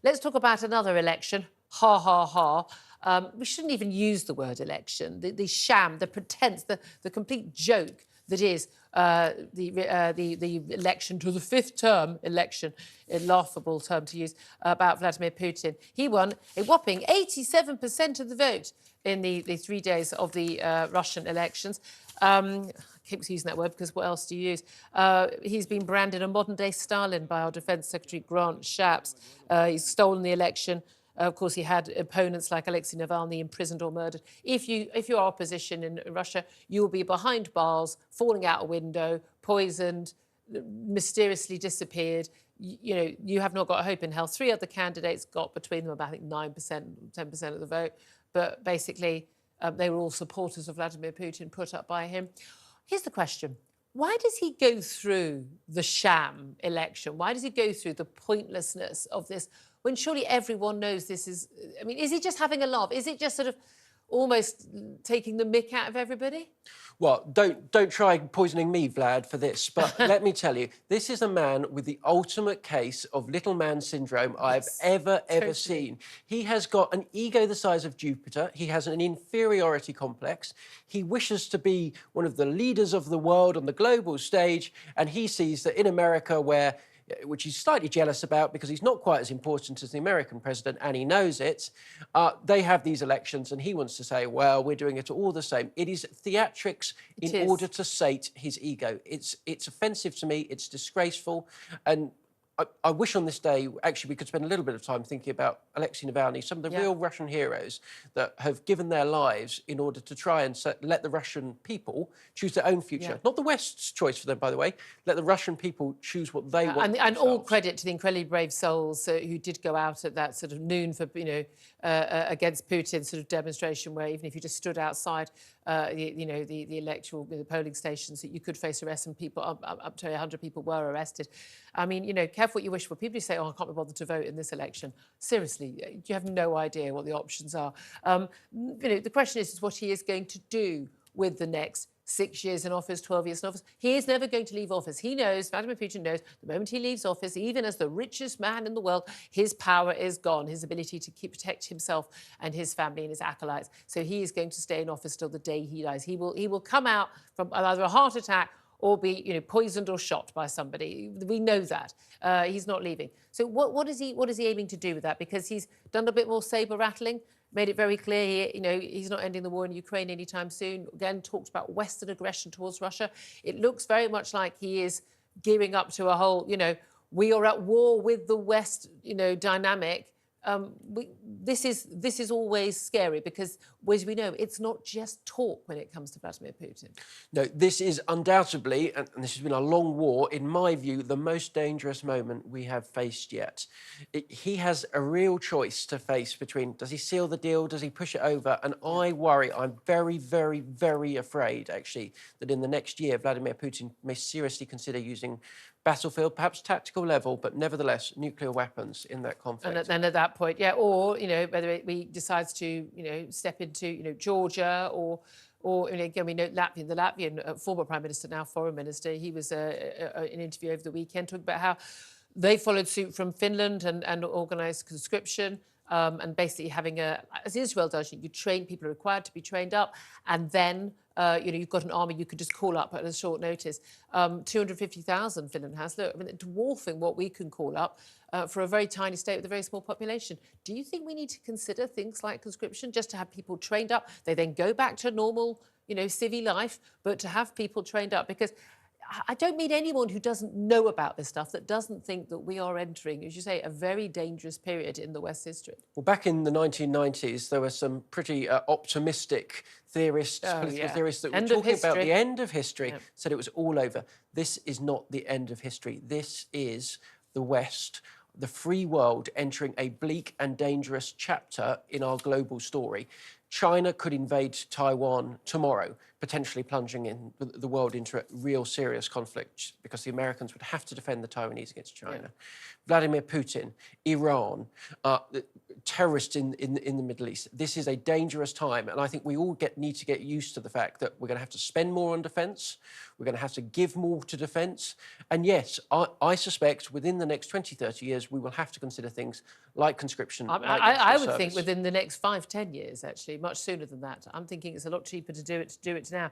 Let's talk about another election. Ha, ha, ha. We shouldn't even use the word election. The sham, the pretense, the complete joke that is the election to the fifth term election, a laughable term to use, about Vladimir Putin. He won a whopping 87% of the vote in the 3 days of the Russian elections. I keep using that word because what else do you use? He's been branded a modern-day Stalin by our Defence Secretary Grant Shapps. He's stolen the election. Of course, he had opponents like Alexei Navalny imprisoned or murdered. If you are opposition in Russia, you will be behind bars, falling out a window, poisoned, mysteriously disappeared. You have not got a hope in hell. 3 other candidates got between them about, I think, 9%, 10% of the vote. But basically, they were all supporters of Vladimir Putin, put up by him. Here's the question. Why does he go through the sham election? Why does he go through the pointlessness of this when surely everyone knows this is... I mean, is he just having a laugh? Is it just sort of almost taking the mick out of everybody? Well, don't try poisoning me, Vlad, for this. But let me tell you, this is a man with the ultimate case of little man syndrome I've ever seen. He has got an ego the size of Jupiter. He has an inferiority complex. He wishes to be one of the leaders of the world on the global stage, and he sees that in America, which he's slightly jealous about because he's not quite as important as the American president, and he knows it. They have these elections, and he wants to say, well, we're doing it all the same. It is theatrics in order to sate his ego. It's offensive to me. It's disgraceful. And I wish on this day, actually, we could spend a little bit of time thinking about Alexei Navalny, some of the real Russian heroes that have given their lives in order to try and let the Russian people choose their own future. Not the West's choice for them, by the way. Let the Russian people choose what they want. And all credit to the incredibly brave souls who did go out at that sort of noon for, against Putin sort of demonstration, where even if you just stood outside, the polling stations, that you could face arrest, and people up to 100 people were arrested. I mean, careful what you wish for. People who say, "Oh, I can't be bothered to vote in this election." Seriously, you have no idea what the options are. The question is what he is going to do with the next 6 years in office, 12 years in office. He is never going to leave office. He knows, Vladimir Putin knows, the moment he leaves office, even as the richest man in the world, his power is gone, his ability to protect himself and his family and his acolytes. So he is going to stay in office till the day he dies. He will come out from either a heart attack or be poisoned or shot by somebody. We know that. He's not leaving. So what is he aiming to do with that? Because he's done a bit more sabre rattling, made it very clear, he's not ending the war in Ukraine anytime soon. Again, talked about Western aggression towards Russia. It looks very much like he is gearing up to a whole, we are at war with the West, dynamic. This is always scary because, as we know, it's not just talk when it comes to Vladimir Putin. No, this is undoubtedly, and this has been a long war, in my view, the most dangerous moment we have faced yet. He has a real choice to face between, does he seal the deal, does he push it over? And I worry, I'm very, very, very afraid, actually, that in the next year, Vladimir Putin may seriously consider using battlefield, perhaps tactical level, but nevertheless nuclear weapons in that conflict. And then at that point, or whether he decides to step into Georgia or again, we know the Latvian former Prime Minister, now Foreign Minister, he was in an interview over the weekend talking about how they followed suit from Finland and organised conscription. And basically having as Israel does, you train, people are required to be trained up, and then you've got an army you could just call up at a short notice. 250,000 Finland has. Look, I mean, dwarfing what we can call up for a very tiny state with a very small population. Do you think we need to consider things like conscription, just to have people trained up? They then go back to normal, civvy life, but to have people trained up, because I don't mean anyone who doesn't know about this stuff, that doesn't think that we are entering, as you say, a very dangerous period in the West's history. Well, back in the 1990s, there were some pretty optimistic theorists, political theorists, that were talking about the end of history, said it was all over. This is not the end of history. This is the West, the free world, entering a bleak and dangerous chapter in our global story. China could invade Taiwan tomorrow, potentially plunging the world into a real serious conflict, because the Americans would have to defend the Taiwanese against China. Vladimir Putin, Iran, terrorists in the Middle East. This is a dangerous time, and I think we all need to get used to the fact that we're going to have to spend more on defence, we're going to have to give more to defence, and yes, I suspect within the next 20, 30 years we will have to consider things like conscription. I would think within the next 5, 10 years, actually, much sooner than that. I'm thinking it's a lot cheaper to do it now.